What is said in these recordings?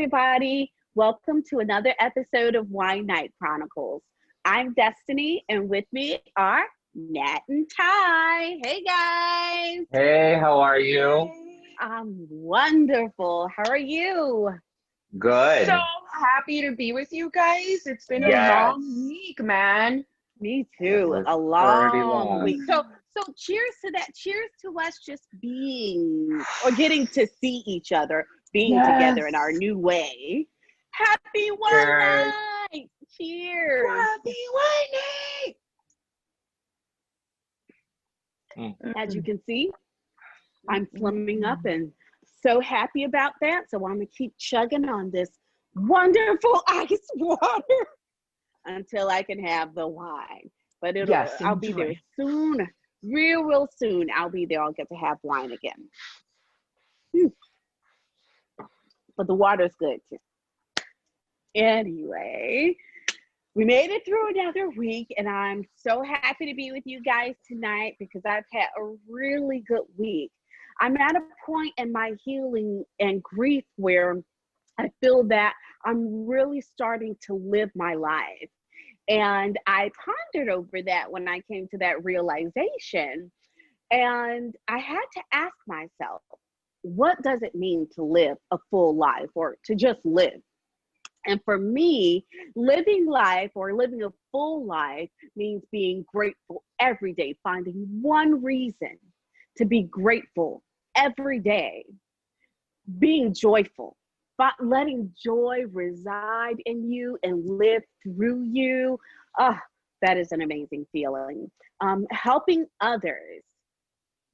everybody. Welcome to another episode of Wine Night Chronicles. I'm Destiny, and with me are Nat and Ty. Hey, guys. Hey, how are you? I'm wonderful. How are you? So Good. happy to be with you guys. It's been a Yes. long week, man. Me It too. was A pretty long week. long. So cheers to that. Cheers to us just being or getting to see each other, being together in our Yes. new way. Happy Wine Cheers. Night. Cheers. Happy Wednesday. Mm. As you can see, I'm slimming up and so happy about that. So I'm gonna keep chugging on this wonderful ice water until I can have the wine. But Yes, I'll be there enjoy. soon. Real soon. I'll be there. I'll get to have wine again. Hmm. But the water's good too. Anyway, we made it through another week, and I'm so happy to be with you guys tonight because I've had a really good week. I'm at a point in my healing and grief where I feel that I'm really starting to live my life. And I pondered over that when I came to that realization. And I had to ask myself, what does it mean to live a full life or to just live? And for me, living life or living a full life means being grateful every day, finding one reason to be grateful every day, being joyful, but letting joy reside in you and live through you. Ah, that is an amazing feeling. Helping others,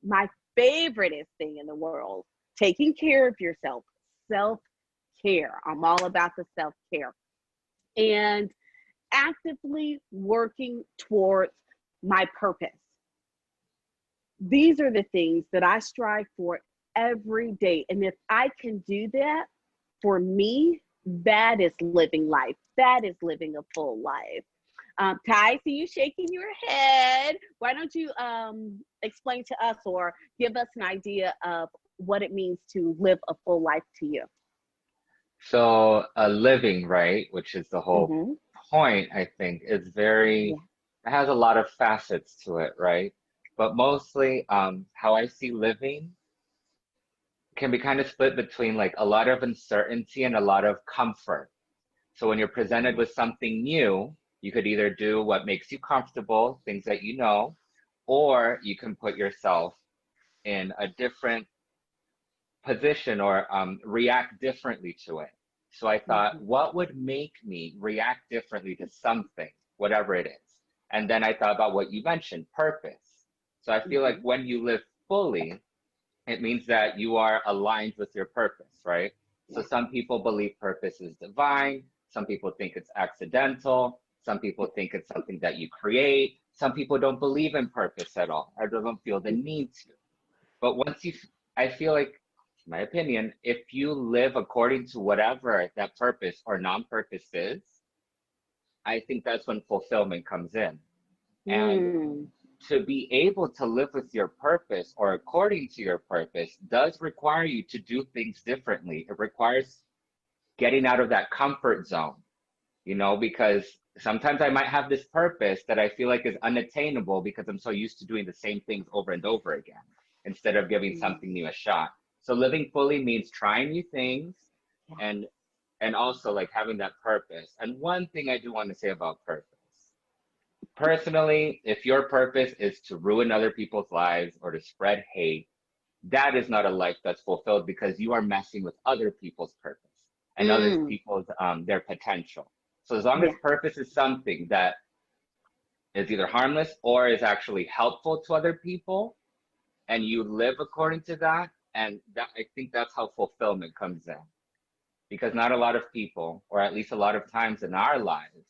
my favoriteest thing in the world, taking care of yourself, self-care. I'm all about the self-care. And actively working towards my purpose. These are the things that I strive for every day. And if I can do that, for me, that is living life. That is living a full life. Ty, see you shaking your head. Why don't you explain to us or give us an idea of what it means to live a full life to you? So, a living, right, which is the whole Mm-hmm. point, I think, is Yeah. it has a lot of facets to it, right? But mostly, how I see living can be kind of split between like a lot of uncertainty and a lot of comfort. So when you're presented with something new, you could either do what makes you comfortable, things that you know, or you can put yourself in a different position or react differently to it. So I thought, Mm-hmm. what would make me react differently to something, whatever it is? And then I thought about what you mentioned, purpose. So I feel like Mm-hmm. when you live fully, it means that you are aligned with your purpose, right? So Yeah. some people believe purpose is divine. Some people think it's accidental. Some people think it's something that you create. Some people don't believe in purpose at all or don't feel the need to. But I feel like, in my opinion, if you live according to whatever that purpose or non-purpose is, I think that's when fulfillment comes in. And Mm. to be able to live with your purpose or according to your purpose does require you to do things differently. It requires getting out of that comfort zone, because sometimes I might have this purpose that I feel like is unattainable because I'm so used to doing the same things over and over again instead of giving Mm. something new a shot. So living fully means trying new things Yeah. and and also like having that purpose. And one thing I do want to say about purpose. Personally, if your purpose is to ruin other people's lives or to spread hate, that is not a life that's fulfilled because you are messing with other people's purpose and other Mm. people's their potential. So as long as Yeah. purpose is something that is either harmless or is actually helpful to other people and you live according to that, and that I think that's how fulfillment comes in. Because not a lot of people, or at least a lot of times in our lives,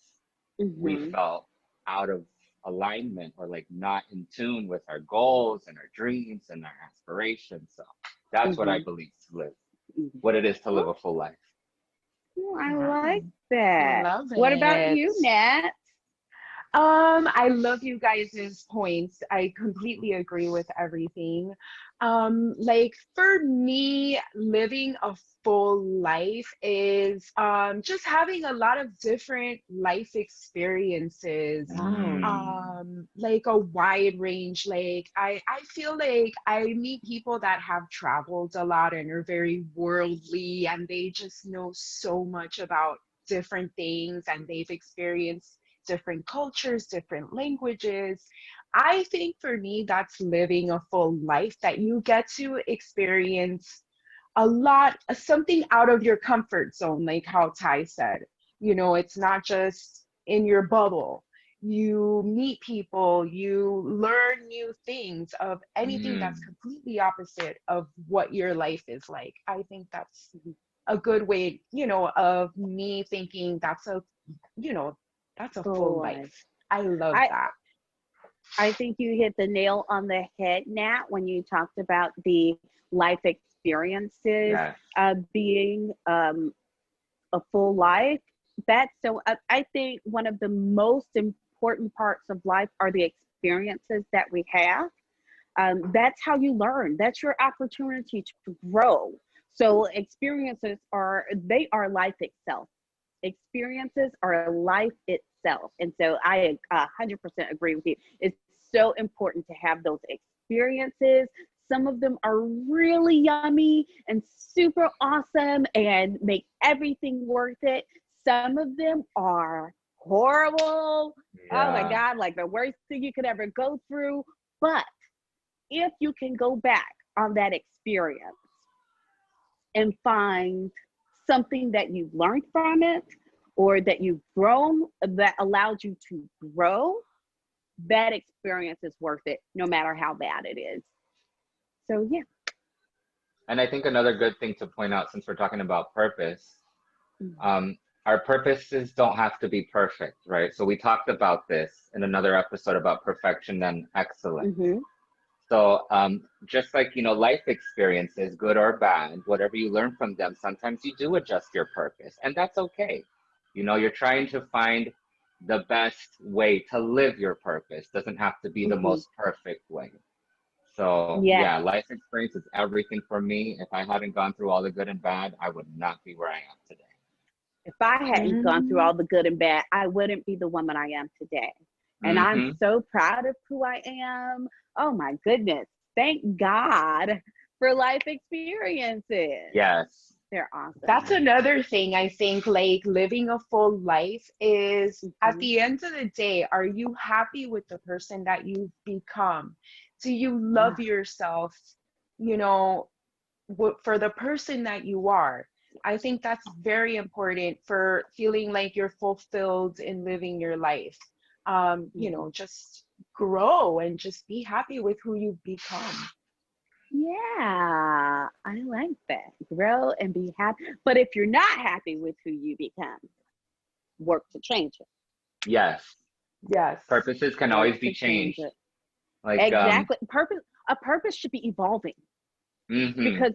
we Mm-hmm. felt out of alignment or like not in tune with our goals and our dreams and our aspirations. So that's what I Mm-hmm. believe to live, Mm-hmm. what it is to live Oh, a full life. I Wow. like that. Love What about it. you, Nat? I love you guys' points. I completely agree with everything. Like for me, living a full life is just having a lot of different life experiences. Mm. Like a wide range. Like I feel like I meet people that have traveled a lot and are very worldly, and they just know so much about different things, and they've experienced different cultures, different languages. I think for me, that's living a full life, that you get to experience a lot, something out of your comfort zone, like how Ty said. You know, it's not just in your bubble. You meet people, you learn new things of anything that's Mm. completely opposite of what your life is like. I think that's a good way, of me thinking you know, that's a full Full life. life. I love I that. I think you hit the nail on the head, Nat, when you talked about the life experiences Yes. being a full life. That's so. I think one of the most important parts of life are the experiences that we have. That's how you learn. That's your opportunity to grow. So experiences are life itself. Experiences are life itself. And so I 100% agree with you. It's so important to have those experiences. Some of them are really yummy and super awesome and make everything worth it. Some of them are horrible. Oh my Yeah. God, like the worst thing you could ever go through. But if you can go back on that experience and find something that you learned from it or that you've grown that allowed you to grow, that experience is worth it no matter how bad it is. So yeah. And I think another good thing to point out, since we're talking about purpose, um, our purposes don't have to be perfect, right? So we talked about this in another episode about perfection and excellence. Mm-hmm. So just like, life experiences, good or bad, whatever you learn from them, sometimes you do adjust your purpose, and that's okay. You're trying to find the best way to live your purpose. Doesn't have to be the Mm-hmm. most perfect way. So Yes. yeah, life experience is everything for me. If I hadn't gone through all the good and bad, I would not be where I am today. If I hadn't gone through Mhm. all the good and bad, I wouldn't be the woman I am today. And I'm Hmm. so proud of who I am. Oh my goodness. Thank God for life experiences. Yes. They're awesome. That's another thing. I think, like living a full life is, at Mm-hmm. the end of the day, are you happy with the person that you've become? Do you love Yeah. yourself, you know, for the person that you are? I think that's very important for feeling like you're fulfilled in living your life. Mm-hmm. Just grow and just be happy with who you've become. Yeah, I like that. Grow and be happy. But if you're not happy with who you become, work to change it. Yes. Yes. Purposes can Work always be to change changed. it. Like, Exactly. A purpose should be evolving hmm because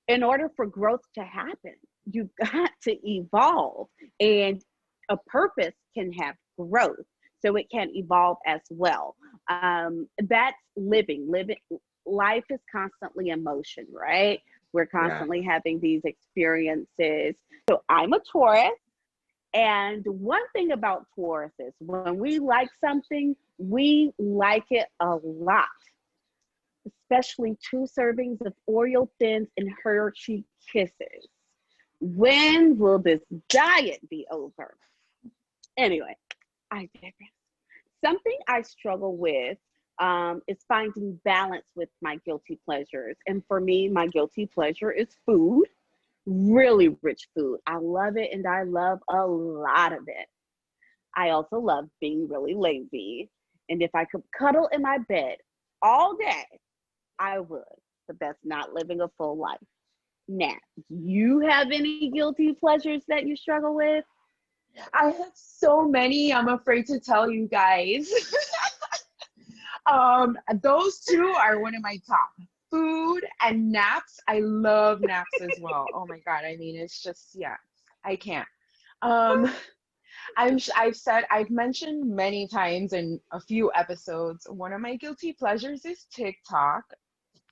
in order for growth to happen, you've got to evolve. And a purpose can have growth. So it can evolve as well. That's living. Life is constantly in motion, right? We're yeah. constantly having these experiences. So I'm a Taurus. And one thing about Taurus is when we like something, we like it a lot, especially 2 servings of Oreo Thins and Hershey Kisses. When will this diet be over? Anyway, I digress. Something I struggle with is finding balance with my guilty pleasures. And for me, my guilty pleasure is food, really rich food. I love it and I love a lot of it. I also love being really lazy. And if I could cuddle in my bed all day, I would. But that's not living a full life. Now, do you have any guilty pleasures that you struggle with? I have so many, I'm afraid to tell you guys. Those two are one of my top. Food and naps. I love naps as well. Oh my God. I mean, it's just, yeah, I can't. Um, I've mentioned many times in a few episodes, one of my guilty pleasures is TikTok.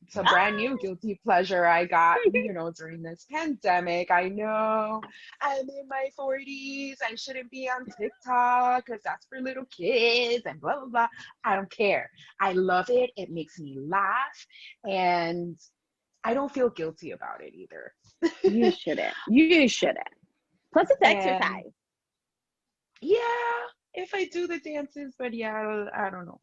It's a brand new guilty pleasure I got, during this pandemic. I know I'm in my 40s. I shouldn't be on TikTok because that's for little kids and blah, blah, blah. I don't care. I love it. It makes me laugh. And I don't feel guilty about it either. You shouldn't. You shouldn't. Plus, it's And exercise. yeah, if I do the dances, but yeah, I don't know.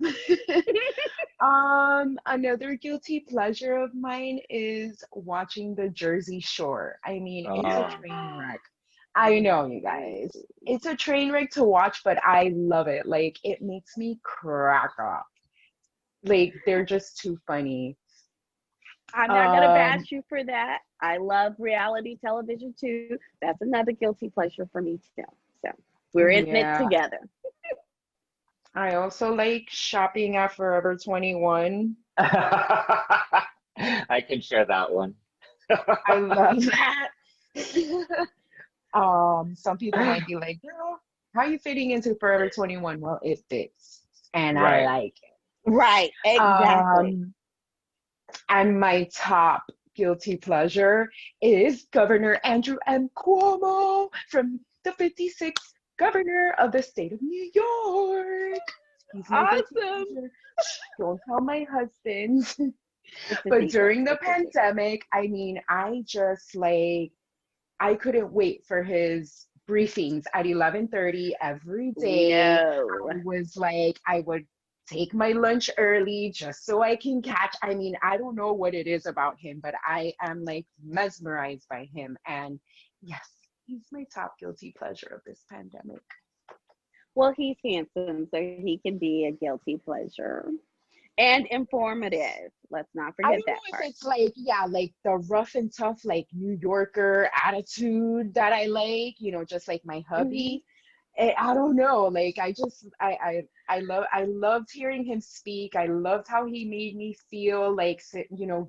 Another guilty pleasure of mine is watching the Jersey Shore. I mean, it's a Oh, train wreck. I know, you guys. It's a train wreck to watch, but I love it. Like, it makes me crack up. Like, they're just too funny. I'm not gonna Um, bash you for that. I love reality television too. That's another guilty pleasure for me too. So we're in it yeah. together. I also like shopping at Forever 21. I can share that one. I love that. Some people might be like, girl, how are you fitting into Forever 21? Well, it fits, and I Right. like Right, it. exactly. And my top guilty pleasure is Governor Andrew M. Cuomo from the 56th governor of the state of New York. He's my guilty Awesome. pleasure. Don't tell my husband. It's a But secret. during the It's a secret. pandemic, I mean, I couldn't wait for his briefings at 11:30 every day. No. I was like, I would take my lunch early just so I can catch. I mean, I don't know what it is about him, but I am like mesmerized by him. And yes, he's my top guilty pleasure of this pandemic. Well, he's handsome, so he can be a guilty pleasure. And informative. Let's not I forget don't know that if part. it's like, yeah, like the rough and tough, like New Yorker attitude that I like, just like my Hmm. hubby. I don't know. Like I loved hearing him speak. I loved how he made me feel like,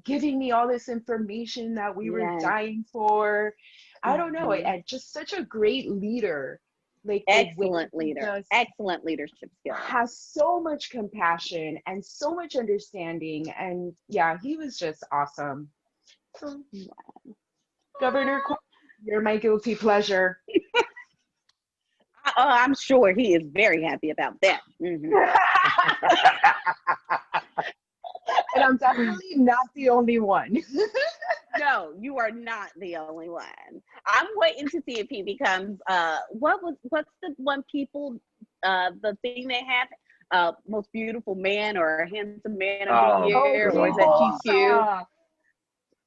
giving me all this information that we were Yes. dying for. I don't know. Hmm. Just such a great leader. Like the way Excellent he leader. just Excellent leadership skills. has so much compassion and so much understanding. And yeah, he was just awesome. So, Governor, you're my guilty pleasure. I'm sure he is very happy about that. Hmm. And I'm definitely not the only one. No, you are not the only one. I'm waiting to see if he becomes what's the one people the thing they have most beautiful man or handsome man of the Oh, Oh, year, or is that God. GQ?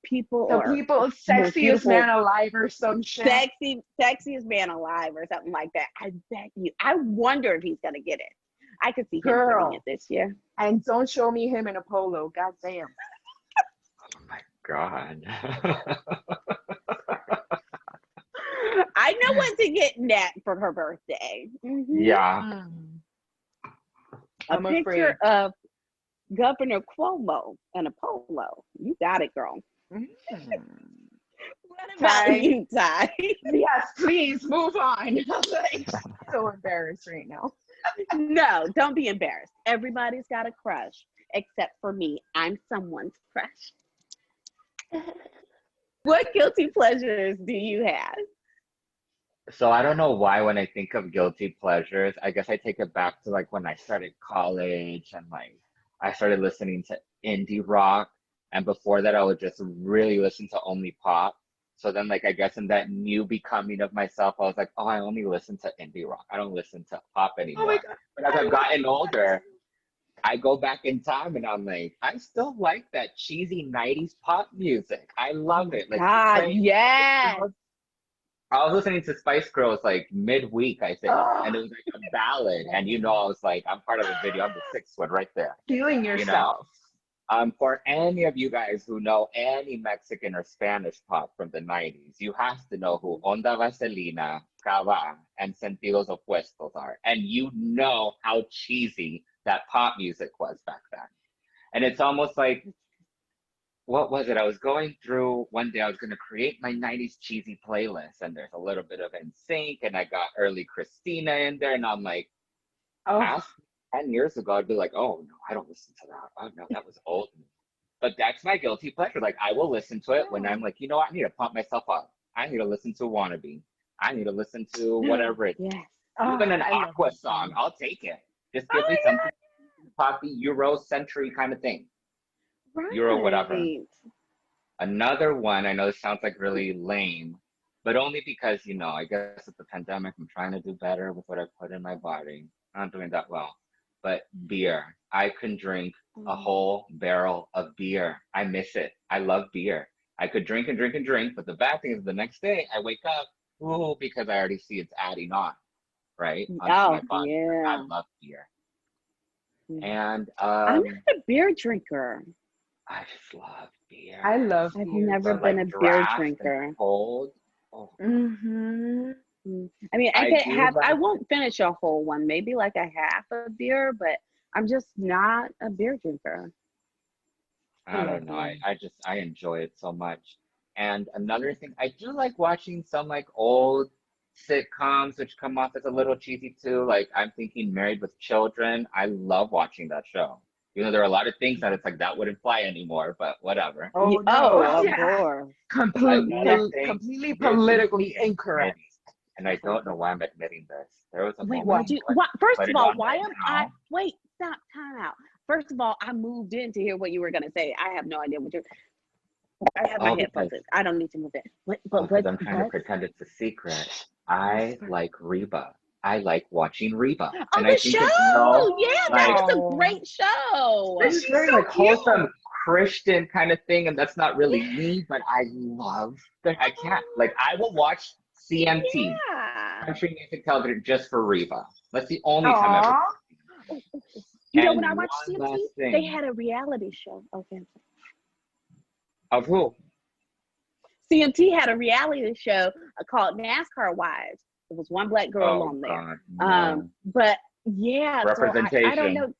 People the or people most sexiest man beautiful, alive or some shit. sexiest man alive or something like that. I bet you. I wonder if he's gonna get it. I could see him winning it Girl. this year. And don't show me him in a polo. God damn. Oh my God. I know what to get Nat for her birthday. Yeah. Mm, A I'm picture afraid. of Governor Cuomo in a polo. You got it, girl. Mm. What about Ty, you, Ty? yes, please move on. I'm like so embarrassed right now. No, don't be embarrassed. Everybody's got a crush, except for me. I'm someone's crush. What guilty pleasures do you have? So I don't know why when I think of guilty pleasures, I guess I take it back to like when I started college and like I started listening to indie rock. And before that, I would just really listen to only pop. So then, like, I guess in that new becoming of myself, I was like, oh, I only listen to indie rock. I don't listen to pop Oh my anymore. god, But as I I've love gotten that older, I go back in time and I'm like, I still like that cheesy 90s pop music. I Oh love my it. Like I was God, playing Spice yes. Girls. I was listening to Spice Girls like midweek, I think, and it too. was like a ballad. And you know, I was like, I'm part of the video. I'm the sixth one right there. Feeling You know, yourself. for any of you guys who know any Mexican or Spanish pop from the 90s, you have to know who Onda Vaselina, Cava, and Sentidos Opuestos are. And you know how cheesy that pop music was back then. And it's almost like what was it? I was going through one day, I was going to create my 90s cheesy playlist, and there's a little bit of NSYNC, and I got early Christina in there, and I'm like, Oh, ask 10 years ago, I'd be like, oh, no, I don't listen to that. Oh, no, that was old. But that's my guilty pleasure. Like, I will listen to it when yeah. I'm like, you know what? I need to pump myself up. I need to listen to Wannabe. I need to listen to whatever it is. Yes. Oh, Even an I love Aqua that song, song. I'll take it. Just Oh give me my something poppy, Euro century kind of thing. Euro whatever. Right. Another one, I know this sounds like really lame, but only because, I guess with the pandemic, I'm trying to do better with what I put in my body. I'm not doing that well. But beer. I can drink a Mm. whole barrel of beer. I miss it. I love beer. I could drink and drink and drink, but the bad thing is the next day I wake up, oh, because I already see it's adding on, right, onto my Oh, body. I yeah. love beer. Mm. And I'm not a beer drinker. I just love beer. I love I've beer never But been too. a like beer draft and drinker. cold. Oh, Mm-hmm. Mm. I mean, I do I like, won't finish a whole one, maybe like a half a beer, but I'm just not a beer drinker. I I love don't know. beer. I enjoy it so much. And another thing, I do like watching some like old sitcoms which come off as a little cheesy too. Like I'm thinking Married with Children. I love watching that show. There are a lot of things that it's like that wouldn't fly anymore, but whatever. Oh Oh, no, of yeah. course. Another Yes. thing, Completely this is me politically incorrect. admitting, and I don't know why I'm admitting this. There was a Wait, moment what'd in you, my life, what, first put of it all, on why right am I, now. wait, stop, time out. First of all, I moved in to hear what you were going to say. I have no idea what you're, I have my Oh, headphones because in. I don't need to move in. What, Oh, but because I'm trying to what? pretend it's a secret. I Whisper. like Reba. I like watching Reba. Oh, And I the think it's so, show. Yeah, that like, is a Oh, great show. but it's she's very so like wholesome cute. Christian kind of thing. And that's not really Yeah. me, but I love that. I can't, Oh, like, I will watch CMT, yeah. Country Music Television, just for Reba. That's the only time I've ever. Aw. Oh, oh, oh. When And I one watched CMT, last they thing had a reality show. Okay. of who? CMT had a reality show called NASCAR Wives. It was one black girl Oh, on there. God, no. But yeah, so I don't Representation. know.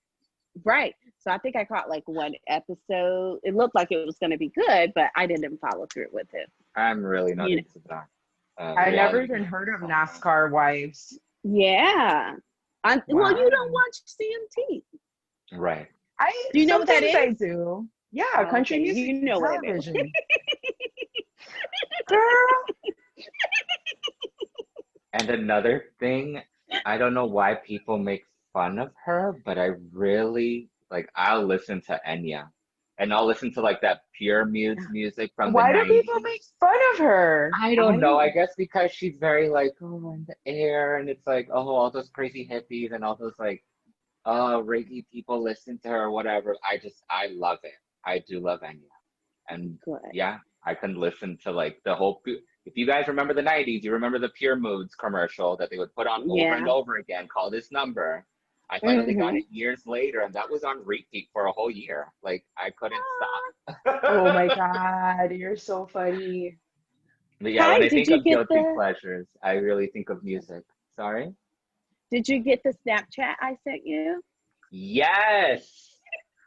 Right. So I think I caught like one episode. It looked like it was going to be good, but I didn't follow through with it. I'm really not You know, into that I never reality. even heard of NASCAR wives. yeah. Well, you don't Wow. watch CMT. Right. Do you know what that Sometimes I is? do. Yeah, Oh, country okay, music you know what it is. television. Girl. And another thing, I don't know why people make fun of her, but I really like I'll listen to Enya. And I'll listen to like that pure muse music from the Why do people make 90s. fun of her? I don't know. I guess because she's very like, oh, in the air, and it's like, oh, all those crazy hippies and all those like reggae people listen to her or whatever. I love it. I do love Enya. And Good. yeah, I can listen to like the whole. If you guys remember the 90s, you remember the Pure Moods commercial that they would put on over and Yeah. over again, call this number. I finally got Mm-hmm. it years later, and that was on repeat for a whole year. Like I couldn't Oh stop. my God, you're so funny. But yeah, when Hi, I did think you of get guilty pleasures, I really think of music. Sorry? the Snapchat I sent you? Yes.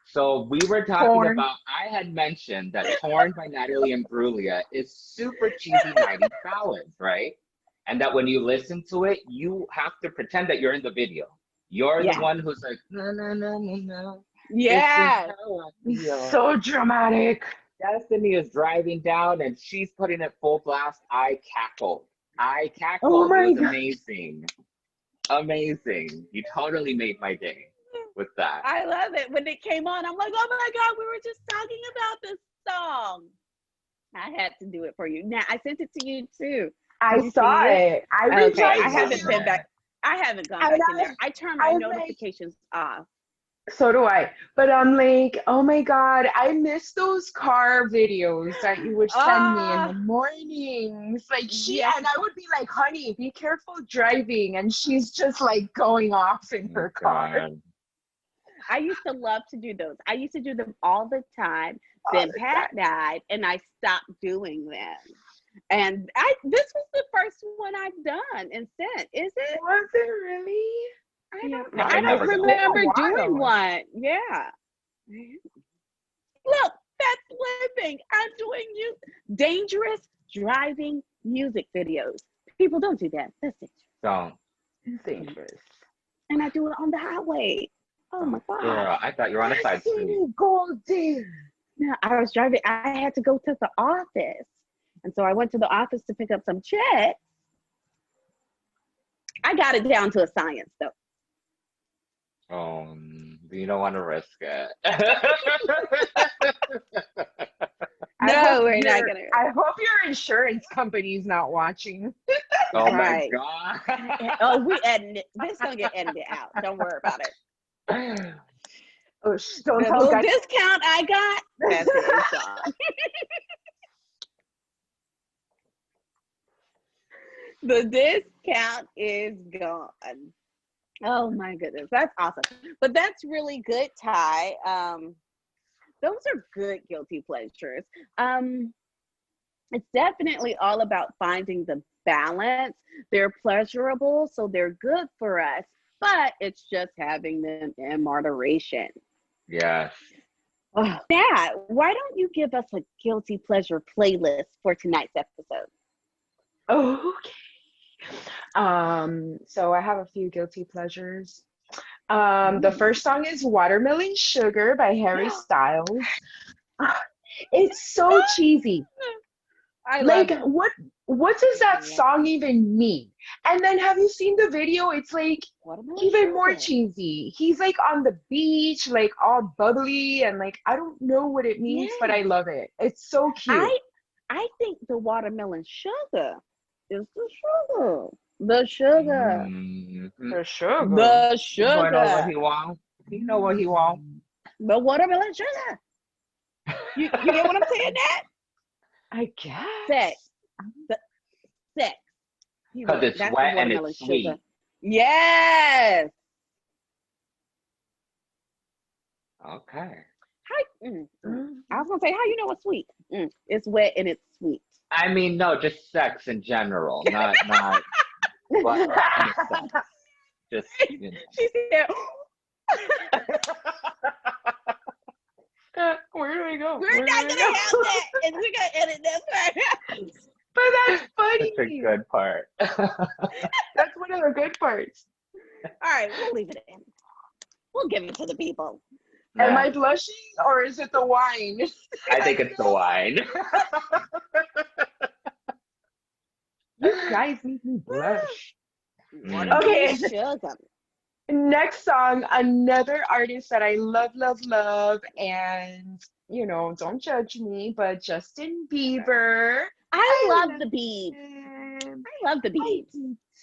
So we were talking Porn. about, I had mentioned that Torn by Natalie Imbruglia is super cheesy 90s ballads, right? And that when you listen to it, you have to pretend that you're in the video. You're the Yeah. one who's like, no, no, no, no, no. Yes. This is how I feel. So dramatic. Destiny is driving down and she's putting it full blast. I cackled. Oh It my was God. amazing. Amazing. You totally made my day with that. I love it. When it came on, I'm like, oh my God, we were just talking about this song. I had to do it for you. Now, I sent it to you too. I Did you saw see it? it. I Okay, replied I to haven't been you. back. I haven't gone And back in there. I turned my I was like, notifications off. so do I. But I'm like, oh my God, I miss those car videos that you would send me in the Ah, mornings. Like yes. and I would be like, honey, be careful driving. And she's just like going off in Oh, her car God. I used to love to do those. I used to do them all the time. all Then the Pat time. died, and I stopped doing them. And this was the first one I've done and sent. Is it? Was it really? Yeah, I I don't never it's done been it. a remember doing while. one. Yeah. Look, That's living. I'm doing dangerous driving music videos. People don't do that. That's dangerous. Don't. It's dangerous. And I do it on the highway. Oh my God. Girl, I thought you were on a side street. Golden. No, I was driving. I had to go to the office. And so I went to the office to pick up some checks. I got it down to a science, though. You don't want to risk it. No, we're not gonna. I hope your insurance company's not watching. Oh Right. my God. Oh, we edited it. This is gonna get edited out. Don't worry about it. Oh, don't The tell little guys. discount I got. That's it. It's gone. The discount is gone. Oh my goodness, that's awesome. But that's really good, Ty. Those are good guilty pleasures. It's definitely all about finding the balance. They're pleasurable, so they're good for us, but it's just having them in moderation. Yes. Oh, Nat, why don't you give us a guilty pleasure playlist for tonight's episode? Okay. So I have a few guilty pleasures. The first song is Watermelon Sugar by Harry Styles. It's so cheesy. I Like, love it. what does that song even mean? And then have you seen the video? It's like even more cheesy. He's like on the beach, like all bubbly, and like I don't know what it means, but I love it. It's so cute. I think the watermelon sugar is the sugar. The sugar. Mm-hmm. For sure. The You know what sugar. he want? You know what he want? The watermelon sugar. You get what I'm saying, Nat? I guess. Sex. Sex. Because it's That's wet the and watermelon it's sweet. sugar. Yes. Okay. I was gonna say, how you know it's sweet? It's wet and it's sweet. I mean, no, just sex in general, not what kind of sex. Just, you know. She said, Where do we go? we're not gonna have that, and we're gonna edit that part. But that's funny. That's a good part. That's one of the good parts. All right, we'll leave it in. We'll give it to the people. Am I blushing or is it the wine? I think it's the wine. You guys make me blush. Watermelon Okay. sugar. Next song, another artist that I love, and you know, don't judge me, but Justin Bieber. I love the beat. I love the beat.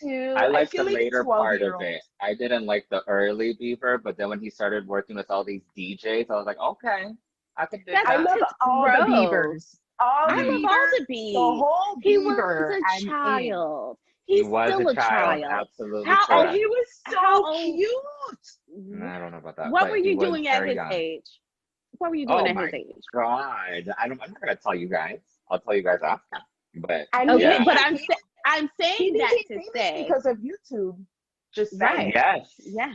Too. I like feel the like later part of 12-year-old. it. I didn't like the early Bieber, but then when he started working with all these DJs, I was like, okay, I can do That's that. I love his all the growth. Biebers. All I the love Biebers, all the beats. the whole He Bieber. was I'm a in. child. He He's was still a child, absolutely How And correct. he was How so old? cute. I don't know about that. What but were he you was doing at very his young. age? What were you doing Oh at my his age? God. I'm not going to tell you guys. I'll tell you guys after. But And Okay, yeah. but I'm he saying that became to famous say, because of YouTube. Just Right. saying. Yes. yeah,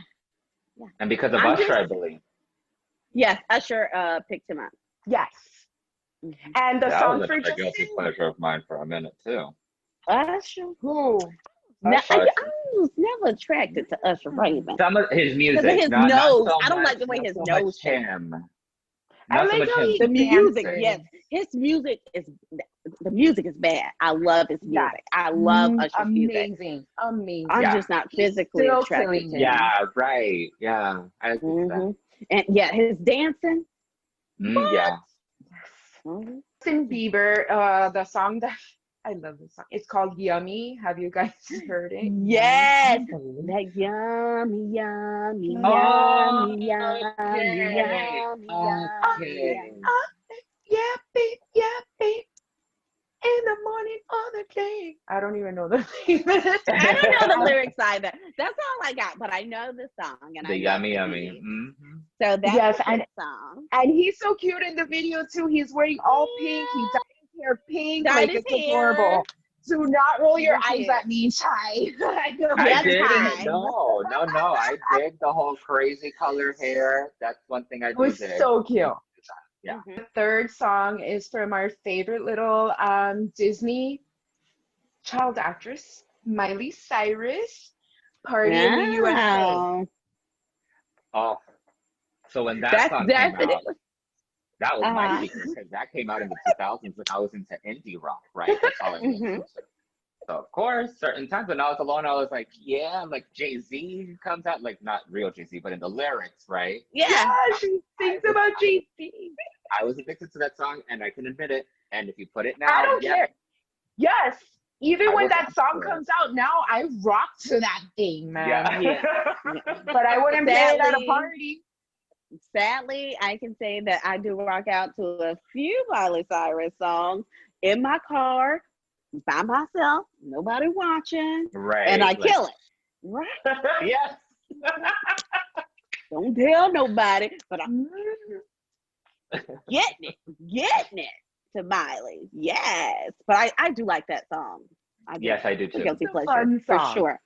And because of I'm Usher, just- I believe. yes, Usher picked him up. Yes. Mhm. And the That song was for another guilty Justin. pleasure of mine for a minute, too. Usher. Who? Now, Usher. I was never attracted to Usher Raven Some of his music. because of his not nose. so I don't much, like the way not his so nose much shaped. him. I Not so like much how him. he The music, dances. yes, his music is bad. I love his Yeah. music. I love Usher's music. Amazing. I'm Yeah. just not He's physically still attracted killing to it. him. Yeah, right. Yeah. I agree with that. Mhm. And yeah, his dancing. Yeah. Mhm. Justin Bieber, the song that I love this song. It's called Yummy. Have you guys heard it? Yes, Mhm. that yummy, yummy, Oh, yummy, yummy, okay. yummy, Okay. yummy. Yeah, babe. In the morning or the day. I don't even know the name. I don't know the lyrics either. That's all I got, but I know the song and The I yummy, love the yummy. beat. Mm-hmm. So that's Yes, a and- good song. And he's so cute in the video too. He's wearing all pink. He dyed his hair pink. Dyed Like his it's hair. adorable. Do not roll your Look eyes at- at me, Ty. I know I Yes, you're Ty. did. No. I dig the whole crazy color hair. That's one thing I It do was dig. so cute. Yeah. The third song is from our favorite little Disney child actress, Miley Cyrus, Party in the USA. Wow. Oh, so when that That's song came out, definitely. that was my Uh-huh. secret because that came out in the 2000s when I was into indie rock, right? That's all I Hmm. listened to. So of course, certain times when I was alone, I was like, yeah, like Jay-Z comes out, like not real Jay-Z, but in the lyrics, right? Yeah. Yeah, she I sings was, about I was, JC. I was addicted to that song, and I can admit it. And if you put it I now, don't yep, care. Yes. Even I when will that dance song to it. comes out now, I rock to that thing, man. Yeah. Yeah. Yeah. But I wouldn't play it at a Sadly, party. sadly, I can say that I do rock out to a few Miley Cyrus songs in my car by myself, nobody watching, and I Right. Like, kill it. Right? yes. Don't tell nobody, but I'm Mm. getting it to Miley. Yes, but I do like that song. I do. Yes, I do It's a too. guilty It's a pleasure fun for song. sure.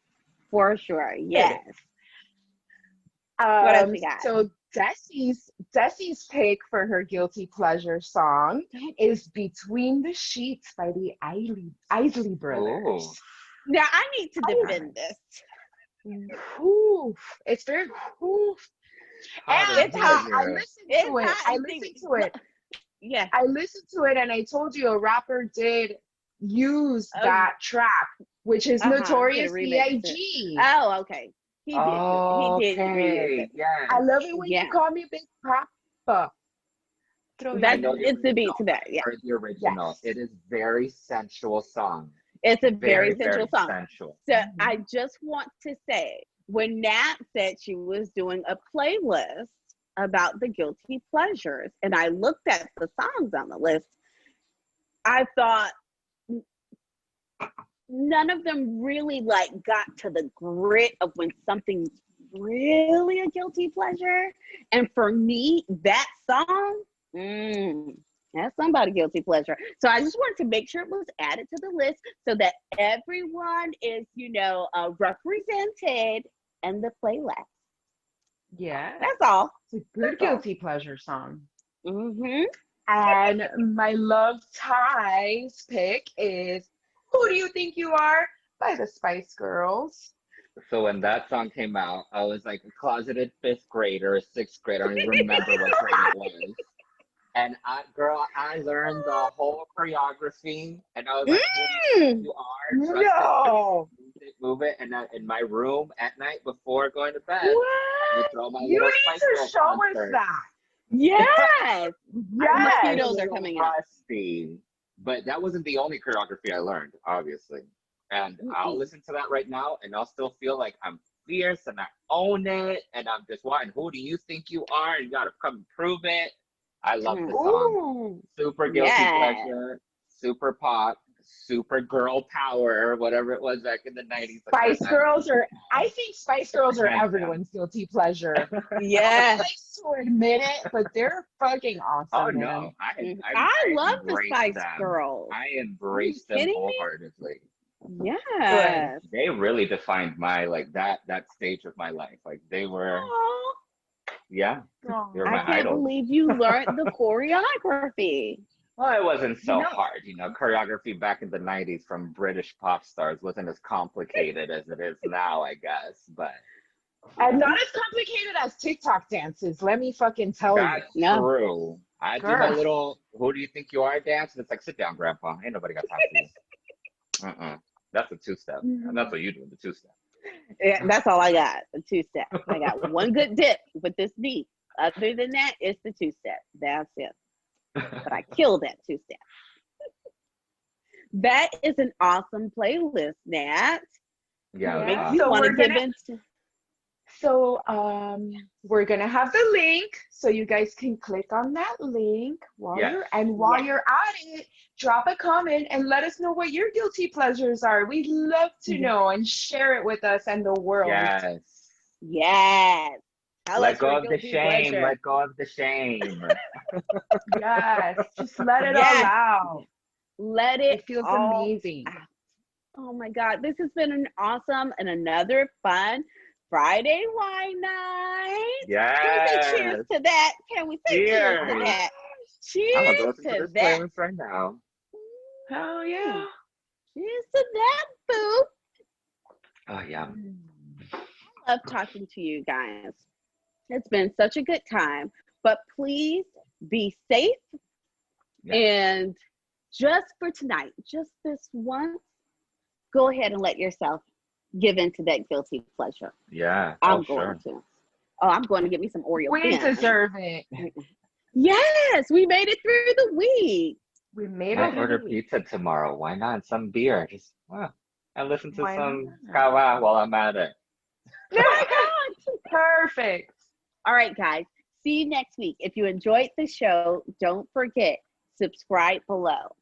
For sure. Yes. What else you got? So Desi's pick for her guilty pleasure song is "Between the Sheets" by the Isley brothers. Ooh. Now I need to Oh, defend this. whew, it's very whew. Hot And in It's hot. here, I girl. listened It's to it. hot and steamy. Yeah. I listened to it, and I told you a rapper did use Oh, that track, which is did a Notorious remix it. B.I.G. Oh, okay. He did reuse Okay, it. I yes. love it when you Yeah. call me Big Papa. I That's know the it's the beat original. to that. I Yeah. heard the original. Yes. It is very sensual song. It's a very Very, sensual very song. sensual. So Mhm. I just want to say when Nat said she was doing a playlist about the guilty pleasures, and I looked at the songs on the list, I thought none of them really like got to the grit of when something's really a guilty pleasure. And for me, that song, that's somebody guilty pleasure. So I just wanted to make sure it was added to the list so that everyone is, represented in the playlist. Yeah, That's all. it's a good That's all. guilty pleasure song. Mm-hmm. And my love ties pick is "Who Do You Think You Are" by the Spice Girls. So when that song came out, I was like a closeted fifth grader, or sixth grader. I don't even remember what grade it was. And I learned the whole choreography, and I was like, "Who do you think Mm. you are? Trust No, it, move it." And in my room at night before going to bed, I would What? throw my you little need Spice to Girl show us concert. that. Yes. I might be a Mosquitoes Yes. are little coming out. rusty, but that wasn't the only choreography I learned, obviously. And I'll Mm-mm. listen to that right now, and I'll still feel like I'm fierce and I own it, and I'm just wanting, who do you think you are? And you gotta come prove it. I love Mm. the song. Ooh, Super guilty Yes. pleasure, super pop, super girl power, whatever it was back in the 90s. Like Spice that Girls are. I think Spice Girls are hands down. everyone's guilty pleasure. No Yes. place to admit it, but they're fucking Oh awesome, no, man. I I love the embrace Spice them. Girls. I Are you embrace them kidding me? wholeheartedly. Yes. They really defined my like that stage of my life. Like they were, Aw, yeah, they were I my can't idols. believe you learned the choreography. Well, it wasn't You so know, hard, choreography back in the 90s from British pop stars wasn't as complicated as it is now, I guess. But and not as complicated as TikTok dances. Let me fucking tell you, that's No. true. I do my girl. little "Who do you think you are" dance, and it's like, sit down, Grandpa. Ain't nobody got time for you. That's a two-step, and that's what you do, the two-step. Yeah, that's all I got. A two-step. I got one good dip with this knee. Other than that, it's the two-step. That's it. But I killed that two-step. That is an awesome playlist, Nat. Yeah, it was Makes Yeah. me awesome. So want to we're give gonna in. we're gonna have the link so you guys can click on that link while Yes. while you're at it, drop a comment and let us know what your guilty pleasures are. We'd love to know and share it with us and the world. Yes. Yes. Tell Let us go your of the guilty shame. pleasure. Let go of the shame. Yes, just let it all Yes. out. Let It it feels all amazing. out. Oh my God. This has been an awesome and another fun Friday wine night. Can we say cheers Yes. to that? Can we say cheers to Cheers. that? I'm gonna Cheers go listen to to this that. playlist right now. Hell yeah. Cheers to that, boo. Oh yeah. I love talking to you guys. It's been such a good time. But please be safe. Yeah. And just for tonight, just this once, go ahead and let yourself give into that guilty pleasure. Yeah. I'm Oh, going sure. to. Oh, I'm going to get me some Oreo We thins. deserve it. Yes, we made it through the week. We made Might it. order pizza tomorrow. Why not? And some beer. Just and listen to Why some not? kawa while I'm at it. Oh my God. Perfect. All right, guys. See you next week. If you enjoyed the show, don't forget, subscribe below.